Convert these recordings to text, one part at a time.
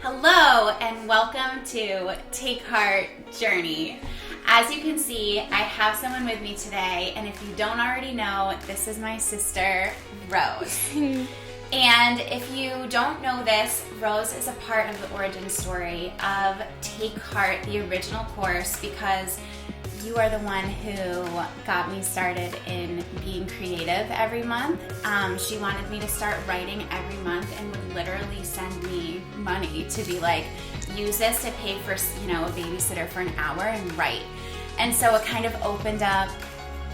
Hello and welcome to Take Heart Journey. As you can see, I have someone with me today, and if you don't already know, this is my sister, Rose. And if you don't know this, Rose is a part of the origin story of Take Heart, the original course, because you are the one who got me started in being creative every month. She wanted me to start writing every month and would literally send me money to be like, use this to pay for, a babysitter for an hour and write. And so it kind of opened up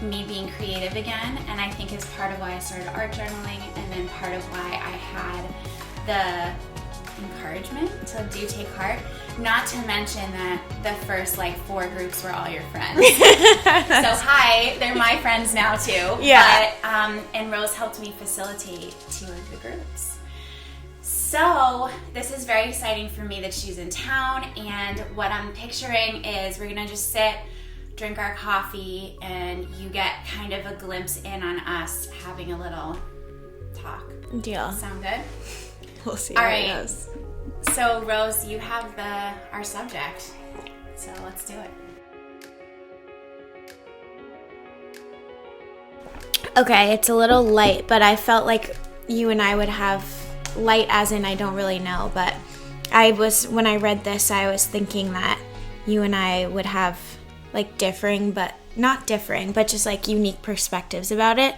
me being creative again, and I think is part of why I started art journaling, and then part of why I had the encouragement to do Take Heart. Not to mention that the first 4 groups were all your friends. So hi, they're my friends now too. Yeah. But, and Rose helped me facilitate 2 of the groups. So this is very exciting for me that she's in town, and what I'm picturing is we're gonna just sit, drink our coffee, and you get kind of a glimpse in on us having a little talk. Deal. Sound good? We'll see All how right. it goes. So Rose, you have our subject. So let's do it. Okay, it's a little light, but I felt like you and I would have light as in I don't really know, but when I read this, I was thinking that you and I would have differing, but not differing, but just unique perspectives about it.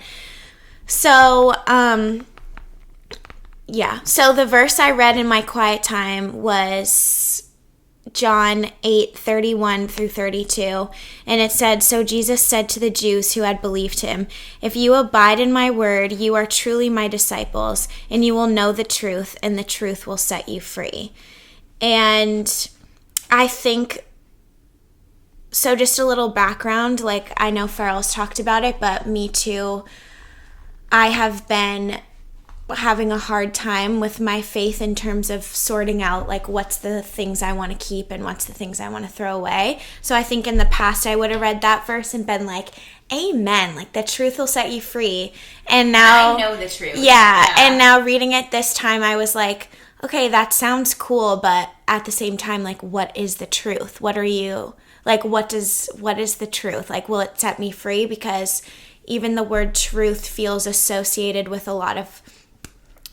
So, yeah. So the verse I read in my quiet time was John 8:31 through 32, and it said, "So Jesus said to the Jews who had believed him, 'If you abide in my word, you are truly my disciples, and you will know the truth, and the truth will set you free.'" And I think, so just a little background, I know Farrell's talked about it, but me too, I have been having a hard time with my faith in terms of sorting out what's the things I want to keep and what's the things I want to throw away. So I think in the past I would have read that verse and been like, amen, the truth will set you free. And now I know the truth. Yeah. And now reading it this time, I was like, okay, that sounds cool, but at the same time, what is the truth? What are you what is the truth? Will it set me free? Because even the word truth feels associated with a lot of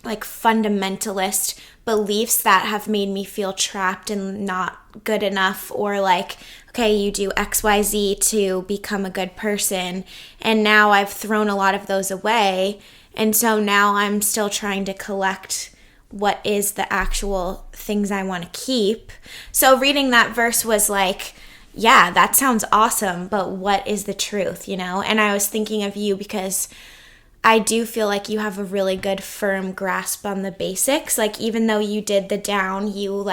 fundamentalist beliefs that have made me feel trapped and not good enough, or okay, you do XYZ to become a good person. And now I've thrown a lot of those away. And so now I'm still trying to collect what is the actual things I want to keep. So reading that verse was yeah, that sounds awesome, but what is the truth, And I was thinking of you because I do feel like you have a really good firm grasp on the basics. Even though you did the down, you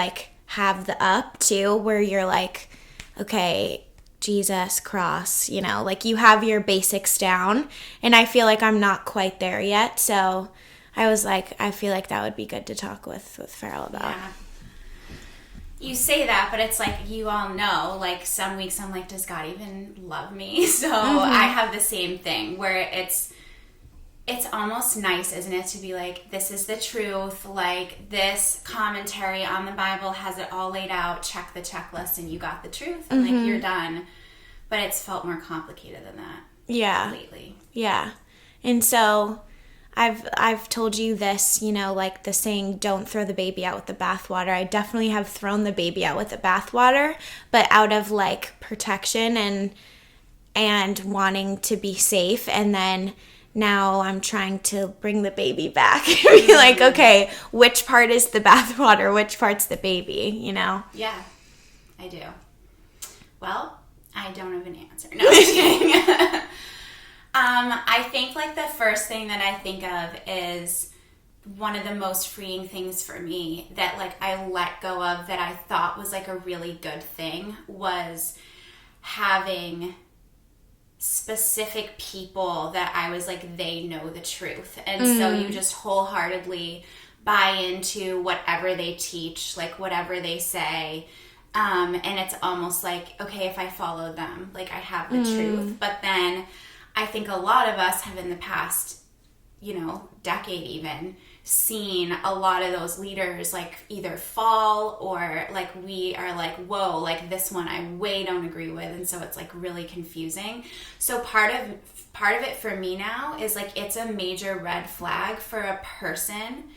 have the up too, where you're okay, Jesus, cross, you have your basics down. And I feel like I'm not quite there yet. So I was I feel like that would be good to talk with Farrell about. Yeah. You say that, but it's you all know, some weeks I'm does God even love me? So I have the same thing where it's almost nice, isn't it, to be this is the truth, this commentary on the Bible has it all laid out, check the checklist, and you got the truth, and you're done. But it's felt more complicated than that. Yeah. Lately. Yeah. And so I've told you this, the saying, don't throw the baby out with the bathwater. I definitely have thrown the baby out with the bathwater, but out of protection and wanting to be safe. And then now I'm trying to bring the baby back. Be okay, which part is the bathwater? Which part's the baby, Yeah, I do. Well, I don't have an answer. No, I'm just kidding. I think the first thing that I think of is one of the most freeing things for me that I let go of that I thought was a really good thing was having specific people that I was they know the truth. And so you just wholeheartedly buy into whatever they teach, whatever they say. And it's almost okay, if I follow them, I have the truth. But then I think a lot of us have in the past decade even, seen a lot of those leaders like either fall or like we are like, whoa, like this one I way don't agree with, and so it's like really confusing. So part of it for me now is like it's a major red flag for a person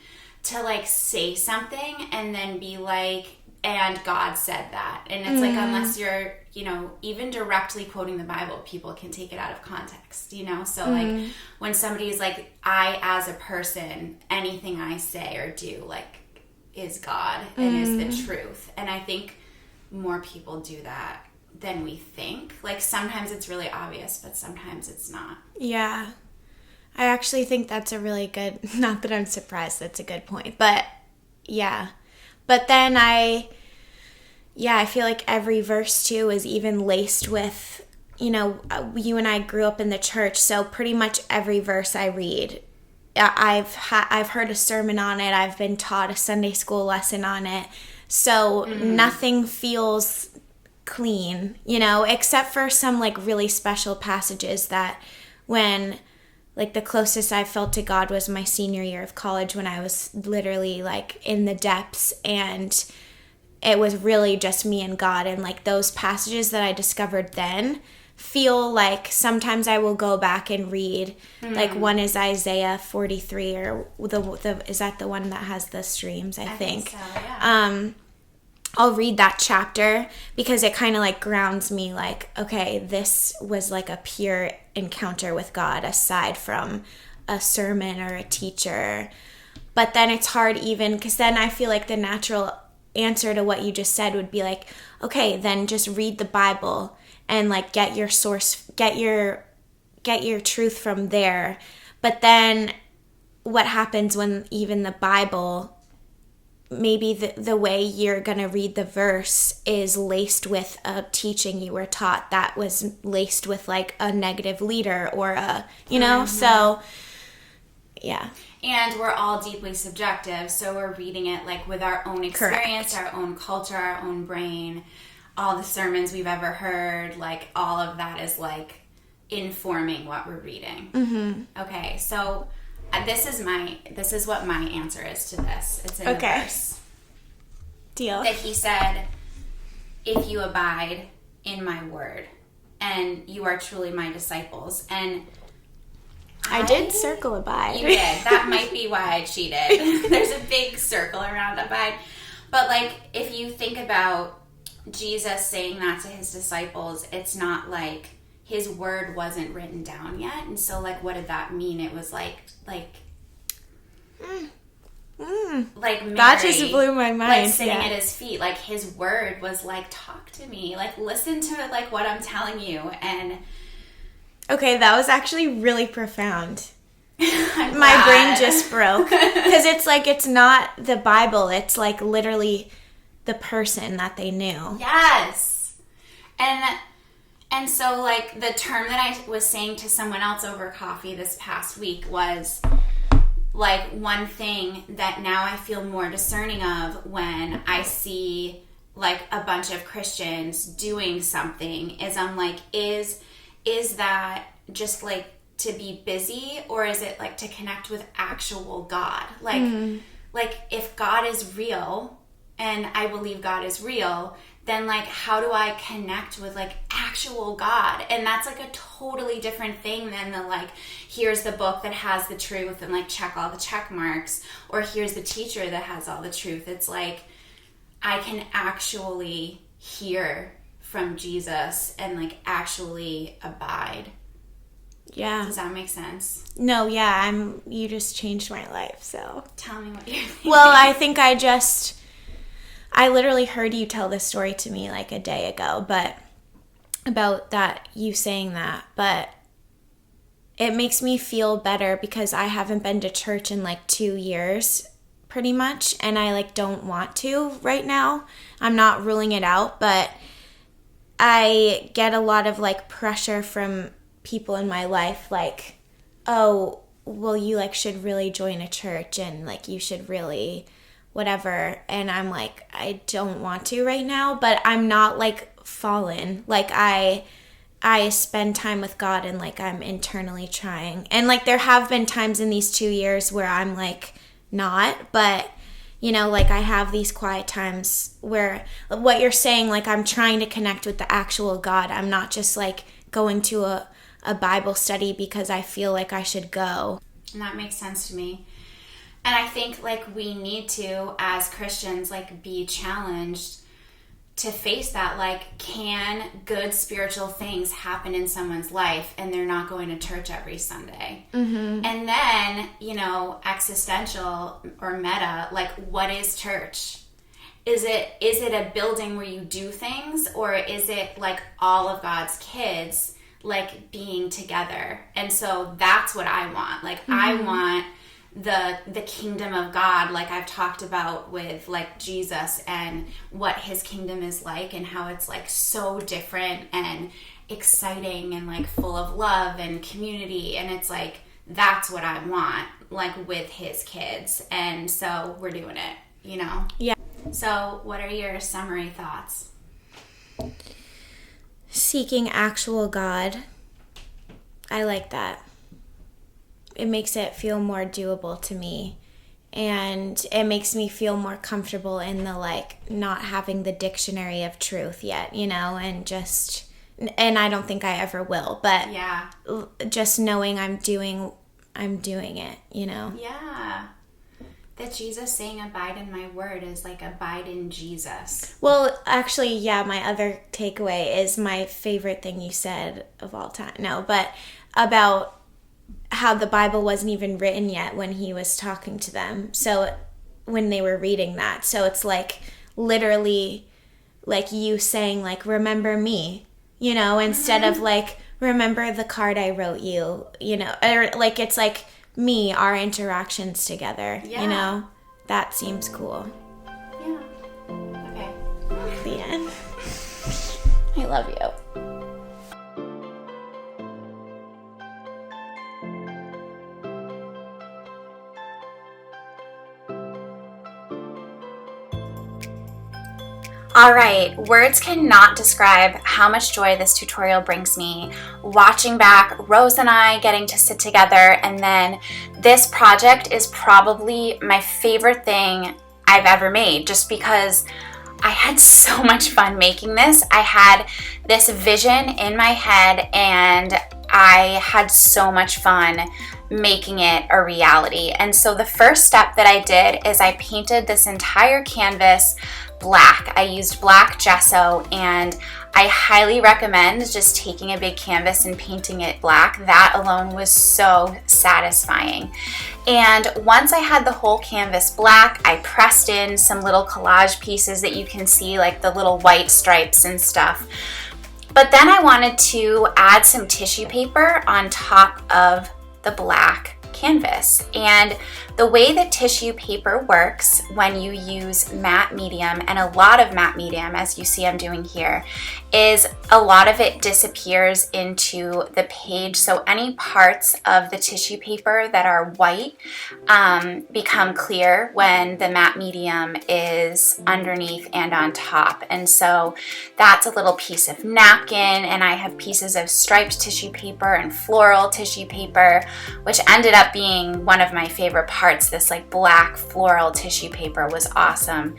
to like say something and then be like, and God said that. And it's like, unless you're, even directly quoting the Bible, people can take it out of context, So like when somebody's like, I as a person, anything I say or do like is God and is the truth. And I think more people do that than we think. Like sometimes it's really obvious, but sometimes it's not. Yeah. I actually think that's a really good, not that I'm surprised, that's a good point, but yeah. But then I feel like every verse too is even laced with, you and I grew up in the church, so pretty much every verse I read, I've heard a sermon on it, I've been taught a Sunday school lesson on it, so nothing feels clean, except for some like really special passages that when, like the closest I felt to God was my senior year of college when I was literally like in the depths and it was really just me and God, and like those passages that I discovered then feel like sometimes I will go back and read like one is Isaiah 43 or the is that the one that has the streams, I think so, yeah. I'll read that chapter because it kind of like grounds me like, okay, this was like a pure encounter with God aside from a sermon or a teacher. But then it's hard even because then I feel like the natural answer to what you just said would be like, okay, then just read the Bible and like get your source, get your truth from there. But then what happens when even the Bible, maybe the way you're going to read the verse is laced with a teaching you were taught that was laced with like a negative leader or a, so yeah. And we're all deeply subjective, so we're reading it like with our own experience, Correct. our own culture, our own brain, all the sermons we've ever heard, like all of that is like informing what we're reading. Mm-hmm. Okay, so this is what my answer is to this. It's in the verse. Deal. That he said, if you abide in my word, and you are truly my disciples, and I did circle abide. You did. That might be why I cheated. There's a big circle around abide. But like, if you think about Jesus saying that to his disciples, it's not like his word wasn't written down yet. And so like, what did that mean? It was like Mary, that just blew my mind. Like sitting at his feet, like his word was like, talk to me, like listen to it, like what I'm telling you. And okay, that was actually really profound. My brain just broke. Because it's like, it's not the Bible. It's like literally the person that they knew. Yes. And so like the term that I was saying to someone else over coffee this past week was like one thing that now I feel more discerning of when I see like a bunch of Christians doing something is I'm like, is that just like to be busy, or is it like to connect with actual God? Like, like if God is real and I believe God is real, then like how do I connect with like actual God? And that's like a totally different thing than the like, here's the book that has the truth and like check all the check marks, or here's the teacher that has all the truth. It's like I can actually hear from Jesus and like actually abide. Yeah. Does that make sense? No, yeah, you just changed my life, so. Tell me what you're thinking. Well, I think I literally heard you tell this story to me like a day ago, but about that, you saying that, but it makes me feel better because I haven't been to church in like 2 years pretty much, and I like don't want to right now. I'm not ruling it out, but I get a lot of like pressure from people in my life like, oh, well, you like should really join a church and like you should really whatever, and I'm like, I don't want to right now, but I'm not like fallen. Like I I spend time with God and like I'm internally trying. And like there have been times in these 2 years where I'm like not, but you know, like I have these quiet times where what you're saying, like I'm trying to connect with the actual God. I'm not just like going to a Bible study because I feel like I should go. And that makes sense to me. And I think like we need to, as Christians, like be challenged to face that. Like, can good spiritual things happen in someone's life and they're not going to church every Sunday? Mm-hmm. And then, you know, existential or meta, like what is church? Is it a building where you do things, or is it like all of God's kids like being together? And so that's what I want. Like I want the kingdom of God, like I've talked about with like Jesus and what his kingdom is like and how it's like so different and exciting and like full of love and community. And it's like, that's what I want, like with his kids. And so we're doing it, you know? Yeah. So what are your summary thoughts? Seeking actual God. I like that. It makes it feel more doable to me, and it makes me feel more comfortable in the like not having the dictionary of truth yet, you know, and I don't think I ever will, but yeah, just knowing I'm doing it, you know. Yeah. That Jesus saying abide in my word is like abide in Jesus. Well, actually, yeah, my other takeaway is my favorite thing you said of all time. No, but about how the Bible wasn't even written yet when he was talking to them. So when they were reading that. So it's like literally like you saying like, remember me, you know, instead of like, remember the card I wrote you, you know, or like it's like me, our interactions together, you know, that seems cool. Yeah. Okay. The end. I love you. All right, words cannot describe how much joy this tutorial brings me. Watching back Rose and I getting to sit together, and then this project is probably my favorite thing I've ever made, just because I had so much fun making this. I had this vision in my head and I had so much fun making it a reality. And so the first step that I did is I painted this entire canvas black. I used black gesso, and I highly recommend just taking a big canvas and painting it black. That alone was so satisfying. And once I had the whole canvas black, I pressed in some little collage pieces that you can see, like the little white stripes and stuff. But then I wanted to add some tissue paper on top of the black canvas. And the way that tissue paper works when you use matte medium, and a lot of matte medium, as you see I'm doing here, is a lot of it disappears into the page. So any parts of the tissue paper that are white become clear when the matte medium is underneath and on top. And so that's a little piece of napkin, and I have pieces of striped tissue paper and floral tissue paper, which ended up being one of my favorite parts. This like black floral tissue paper was awesome.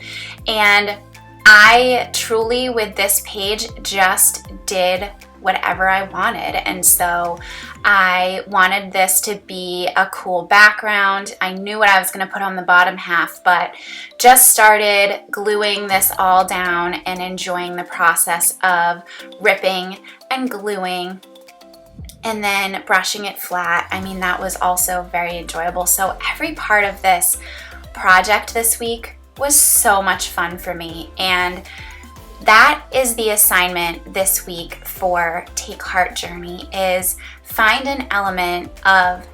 And I truly, with this page, just did whatever I wanted. And so I wanted this to be a cool background. I knew what I was going to put on the bottom half, but just started gluing this all down and enjoying the process of ripping and gluing and then brushing it flat. I mean, that was also very enjoyable. So every part of this project this week was so much fun for me. And that is the assignment this week for Take Heart Journey, is find an element of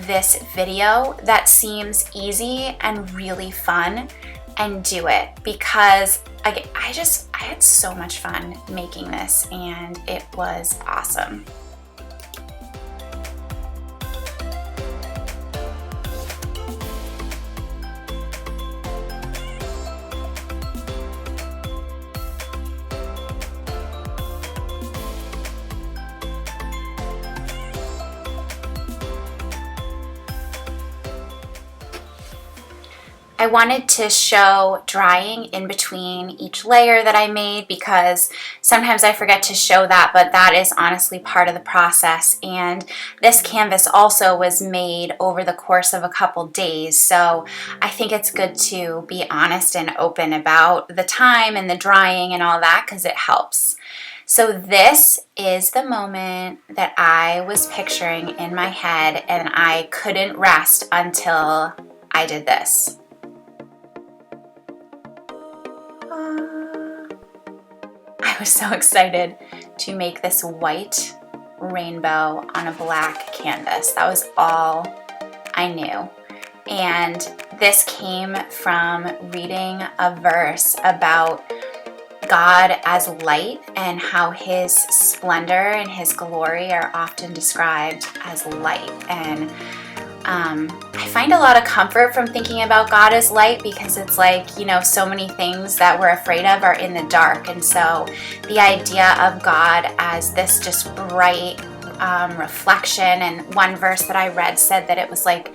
this video that seems easy and really fun and do it, because I had so much fun making this and it was awesome. I wanted to show drying in between each layer that I made because sometimes I forget to show that, but that is honestly part of the process. And this canvas also was made over the course of a couple days, so I think it's good to be honest and open about the time and the drying and all that because it helps. So this is the moment that I was picturing in my head, and I couldn't rest until I did this. I was so excited to make this white rainbow on a black canvas. That was all I knew. And this came from reading a verse about God as light and how his splendor and his glory are often described as light. And I find a lot of comfort from thinking about God as light because it's like, you know, so many things that we're afraid of are in the dark. And so the idea of God as this just bright reflection, and one verse that I read said that it was like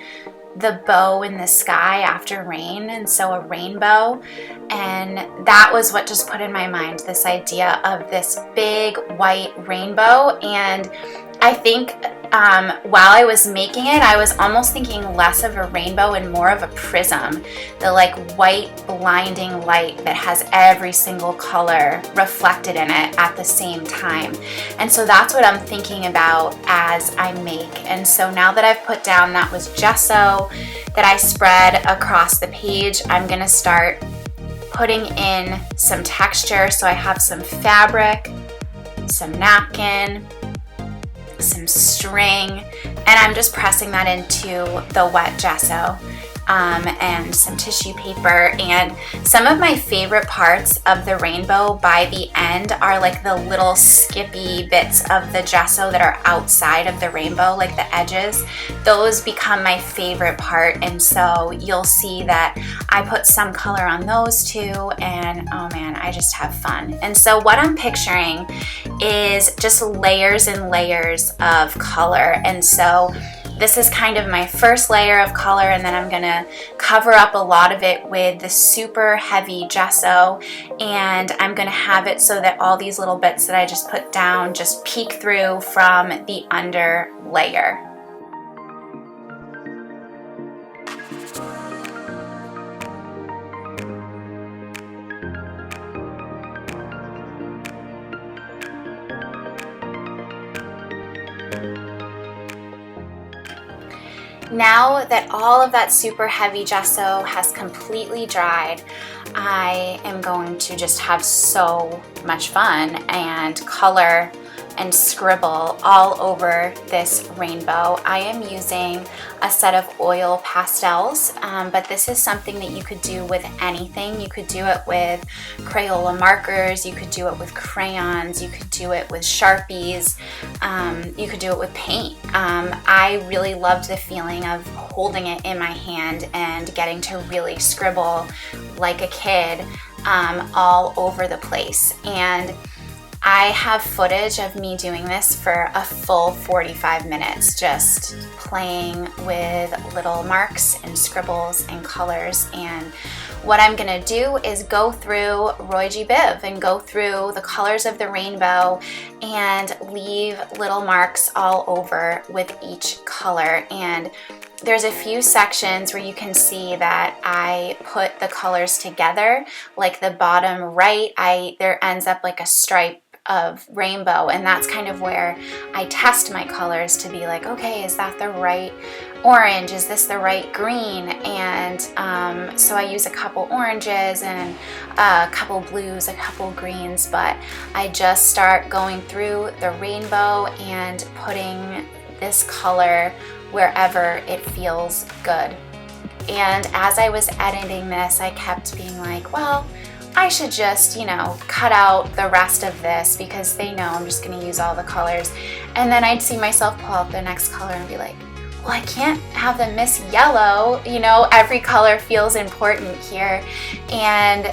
the bow in the sky after rain, and so a rainbow. And that was what just put in my mind this idea of this big white rainbow. And I think while I was making it, I was almost thinking less of a rainbow and more of a prism, the like white blinding light that has every single color reflected in it at the same time. And so that's what I'm thinking about as I make. And so now that I've put down that was gesso that I spread across the page, I'm gonna start putting in some texture. So I have some fabric, some napkin, some string, and I'm just pressing that into the wet gesso, and some tissue paper. And some of my favorite parts of the rainbow by the end are like the little skippy bits of the gesso that are outside of the rainbow, like the edges. Those become my favorite part, and so you'll see that I put some color on those too, and oh man, I just have fun. And so what I'm picturing is just layers and layers of color. And so this is kind of my first layer of color, and then I'm gonna cover up a lot of it with the super heavy gesso, and I'm gonna have it so that all these little bits that I just put down just peek through from the under layer. Now that all of that super heavy gesso has completely dried, I am going to just have so much fun and color and scribble all over this rainbow. I am using a set of oil pastels, but this is something that you could do with anything. You could do it with Crayola markers, you could do it with crayons, you could do it with Sharpies, you could do it with paint. I really loved the feeling of holding it in my hand and getting to really scribble like a kid all over the place. And I have footage of me doing this for a full 45 minutes, just playing with little marks and scribbles and colors. And what I'm gonna do is go through Roy G. Biv and go through the colors of the rainbow and leave little marks all over with each color. And there's a few sections where you can see that I put the colors together, like the bottom right, there ends up like a stripe of rainbow, and that's kind of where I test my colors to be like, okay, is that the right orange? Is this the right green? And so I use a couple oranges and a couple blues, a couple greens, but I just start going through the rainbow and putting this color wherever it feels good. And as I was editing this, I kept being like, well, I should just, cut out the rest of this because they know I'm just gonna use all the colors. And then I'd see myself pull out the next color and be like, well, I can't have them miss yellow. Every color feels important here. And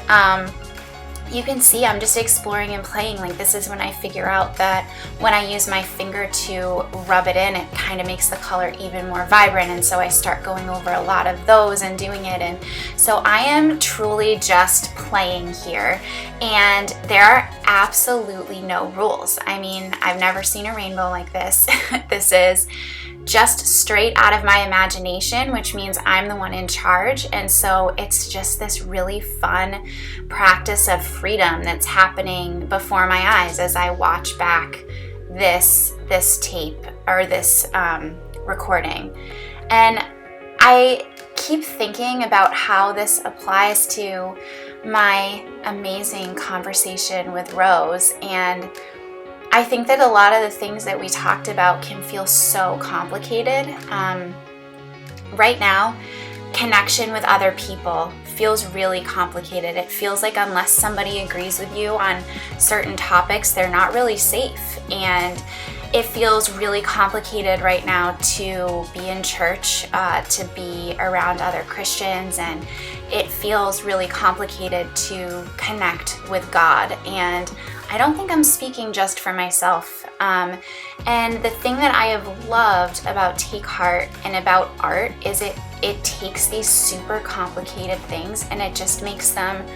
you can see I'm just exploring and playing. Like, this is when I figure out that when I use my finger to rub it in, it kind of makes the color even more vibrant. And so I start going over a lot of those and doing it. And so I am truly just playing here. And there are absolutely no rules. I mean, I've never seen a rainbow like this. This is just straight out of my imagination, which means I'm the one in charge. And so it's just this really fun practice of freedom that's happening before my eyes as I watch back this tape or this recording. And I keep thinking about how this applies to my amazing conversation with Rose. And I think that a lot of the things that we talked about can feel so complicated. Right now, connection with other people feels really complicated. It feels like unless somebody agrees with you on certain topics, they're not really safe. And it feels really complicated right now to be in church, to be around other Christians, and it feels really complicated to connect with God. And I don't think I'm speaking just for myself. And the thing that I have loved about Take Heart and about art is it takes these super complicated things and it just makes them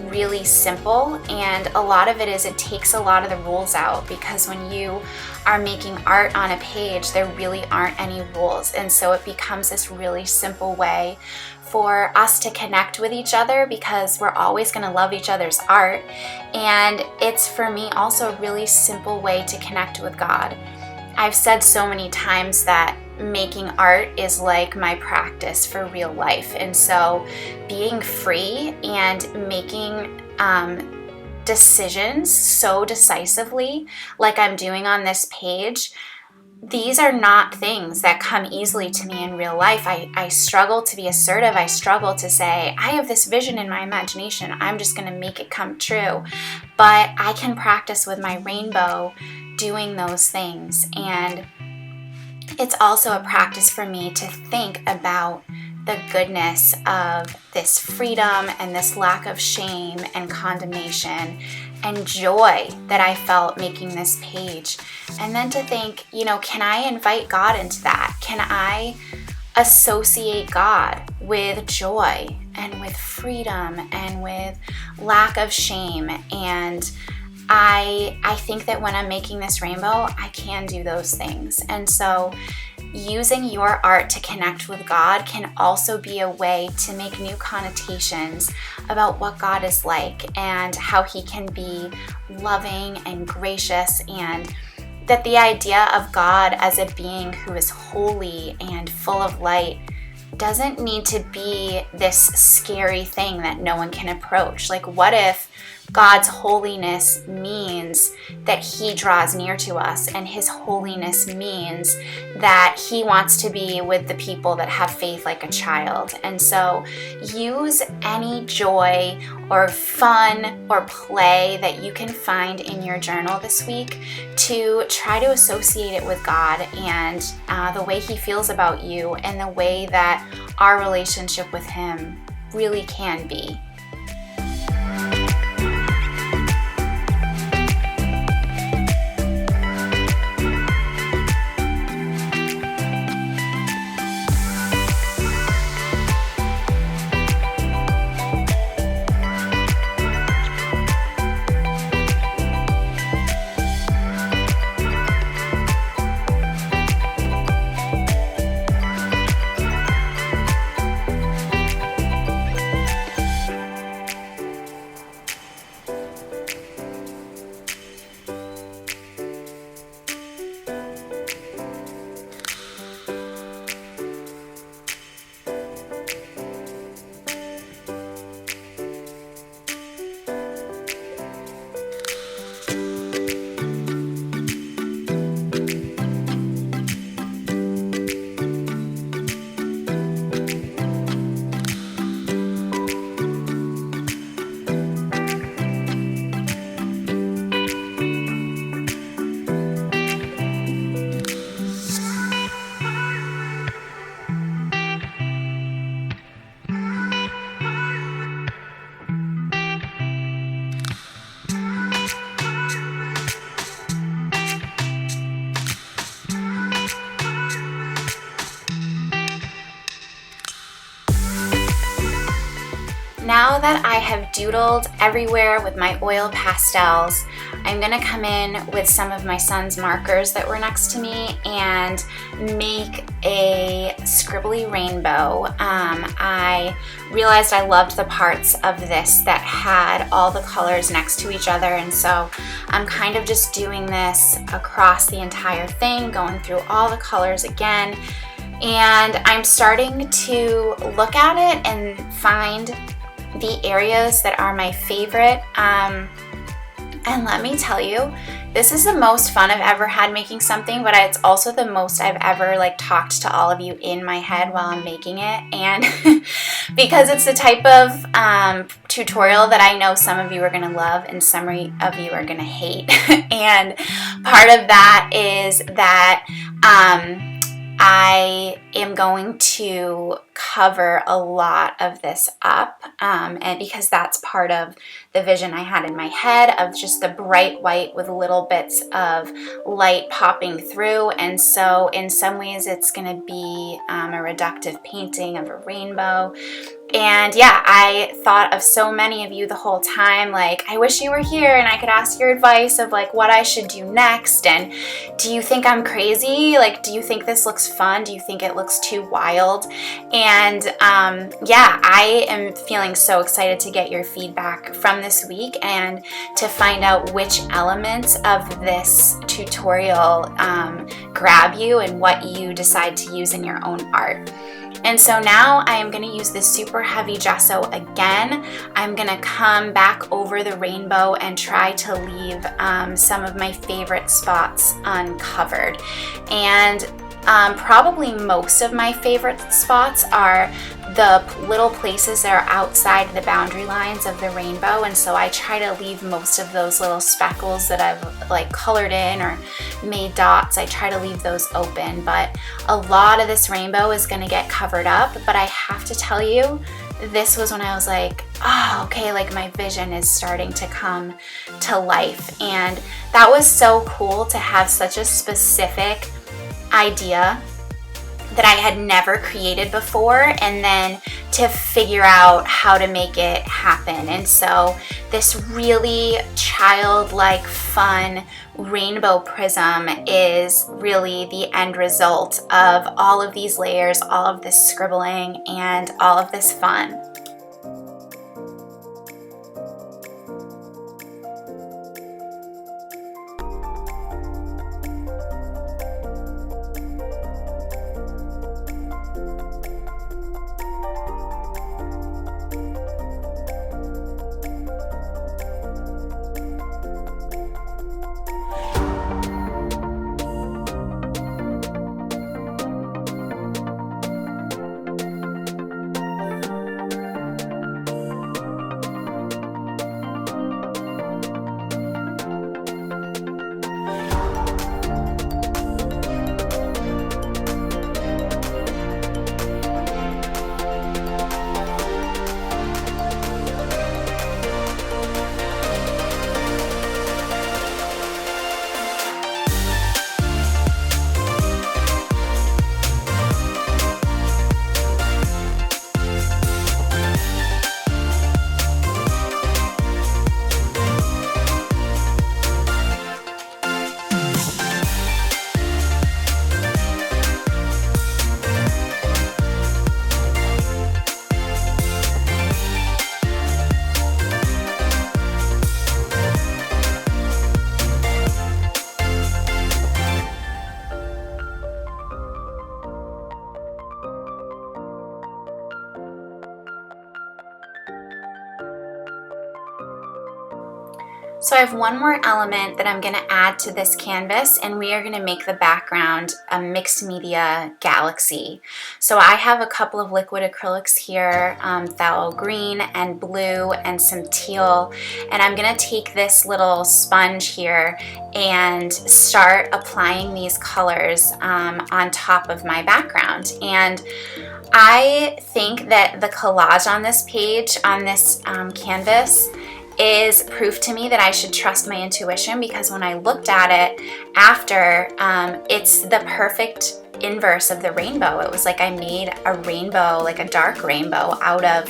really simple. And a lot of it is it takes a lot of the rules out, because when you are making art on a page, there really aren't any rules. And so it becomes this really simple way for us to connect with each other, because we're always going to love each other's art. And it's, for me, also a really simple way to connect with God. I've said so many times that making art is like my practice for real life. And so being free and making decisions so decisively, like I'm doing on this page, these are not things that come easily to me in real life. I struggle to be assertive. I struggle to say, I have this vision in my imagination. I'm just going to make it come true. But I can practice with my rainbow doing those things. And it's also a practice for me to think about the goodness of this freedom and this lack of shame and condemnation and joy that I felt making this page. And then to think, can I invite God into that? Can I associate God with joy and with freedom and with lack of shame? And I think that when I'm making this rainbow, I can do those things. And so using your art to connect with God can also be a way to make new connotations about what God is like and how He can be loving and gracious, and that the idea of God as a being who is holy and full of light doesn't need to be this scary thing that no one can approach. Like, what if God's holiness means that He draws near to us, and His holiness means that He wants to be with the people that have faith like a child? And so use any joy or fun or play that you can find in your journal this week to try to associate it with God and the way He feels about you and the way that our relationship with Him really can be. now that I have doodled everywhere with my oil pastels, I'm gonna come in with some of my son's markers that were next to me and make a scribbly rainbow. I realized I loved the parts of this that had all the colors next to each other, and so I'm kind of just doing this across the entire thing, going through all the colors again, and I'm starting to look at it and find the areas that are my favorite. And let me tell you, this is the most fun I've ever had making something, but it's also the most I've ever talked to all of you in my head while I'm making it. And because it's the type of tutorial that I know some of you are gonna love and some of you are gonna hate. And part of that is that I am going to cover a lot of this up, and because that's part of the vision I had in my head of just the bright white with little bits of light popping through. And so in some ways it's going to be a reductive painting of a rainbow. And yeah, I thought of so many of you the whole time, I wish you were here and I could ask your advice of what I should do next. And do you think I'm crazy? Do you think this looks fun? Do you think it looks too wild? And yeah, I am feeling so excited to get your feedback from this week and to find out which elements of this tutorial grab you and what you decide to use in your own art. And so now I am going to use this super heavy gesso again. I'm going to come back over the rainbow and try to leave some of my favorite spots uncovered. And probably most of my favorite spots are the little places that are outside the boundary lines of the rainbow, and so I try to leave most of those little speckles that I've colored in or made dots. I try to leave those open, but a lot of this rainbow is going to get covered up. But I have to tell you, this was when I was oh, okay, my vision is starting to come to life. And that was so cool to have such a specific idea that I had never created before, and then to figure out how to make it happen. And so this really childlike, fun rainbow prism is really the end result of all of these layers, all of this scribbling, and all of this fun. So I have one more element that I'm going to add to this canvas, and we are going to make the background a mixed media galaxy. So I have a couple of liquid acrylics here, phthalo green and blue and some teal, and I'm going to take this little sponge here and start applying these colors on top of my background. And I think that the collage on this page, on this canvas, is proof to me that I should trust my intuition, because when I looked at it after, it's the perfect inverse of the rainbow. It was like I made a rainbow, like a dark rainbow, out of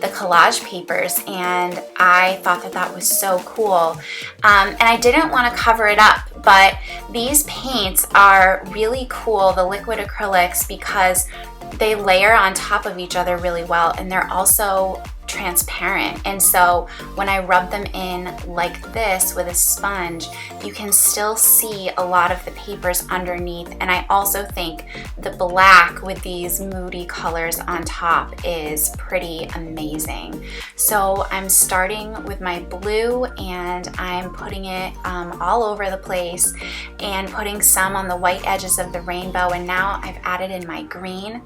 the collage papers, and I thought that that was so cool. And I didn't want to cover it up, but these paints are really cool, the liquid acrylics, because they layer on top of each other really well, and they're also transparent. And so when I rub them in like this with a sponge, you can still see a lot of the papers underneath. And I also think the black with these moody colors on top is pretty amazing. So I'm starting with my blue, and I'm putting it all over the place, and putting some on the white edges of the rainbow. And now I've added in my green,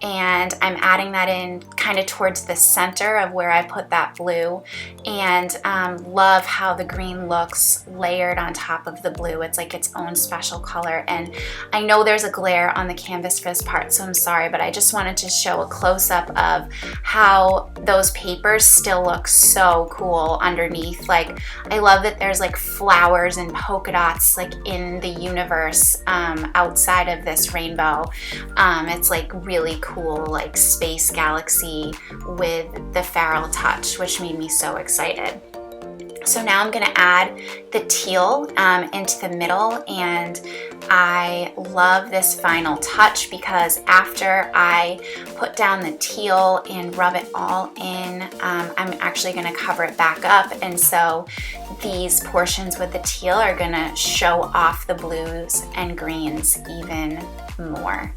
and I'm adding that in kind of towards the center of where I put that blue, and love how the green looks layered on top of the blue. It's like its own special color, and I know there's a glare on the canvas for this part, so I'm sorry, but I just wanted to show a close-up of how those papers still look so cool underneath. Like, I love that there's like flowers and polka dots like in the universe outside of this rainbow. It's like really cool, like space galaxy with the Farrell touch, which made me so excited. So now I'm gonna add the teal into the middle, and I love this final touch because after I put down the teal and rub it all in, I'm actually gonna cover it back up, and so these portions with the teal are gonna show off the blues and greens even more.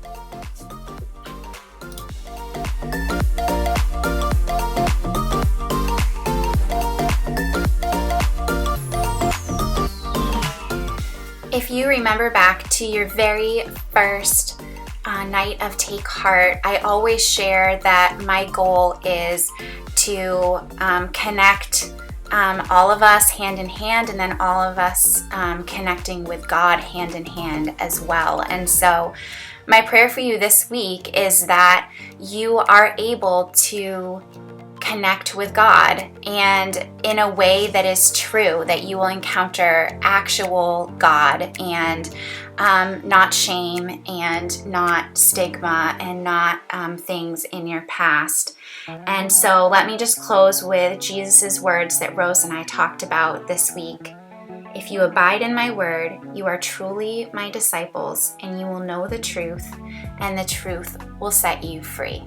If you remember back to your very first night of Take Heart, I always share that my goal is to connect all of us hand in hand, and then all of us connecting with God hand in hand as well. And so my prayer for you this week is that you are able to connect with God, and in a way that is true, that you will encounter actual God, and not shame and not stigma and not things in your past. And so let me just close with Jesus's words that Rose and I talked about this week. If you abide in my word, you are truly my disciples, and you will know the truth, and the truth will set you free.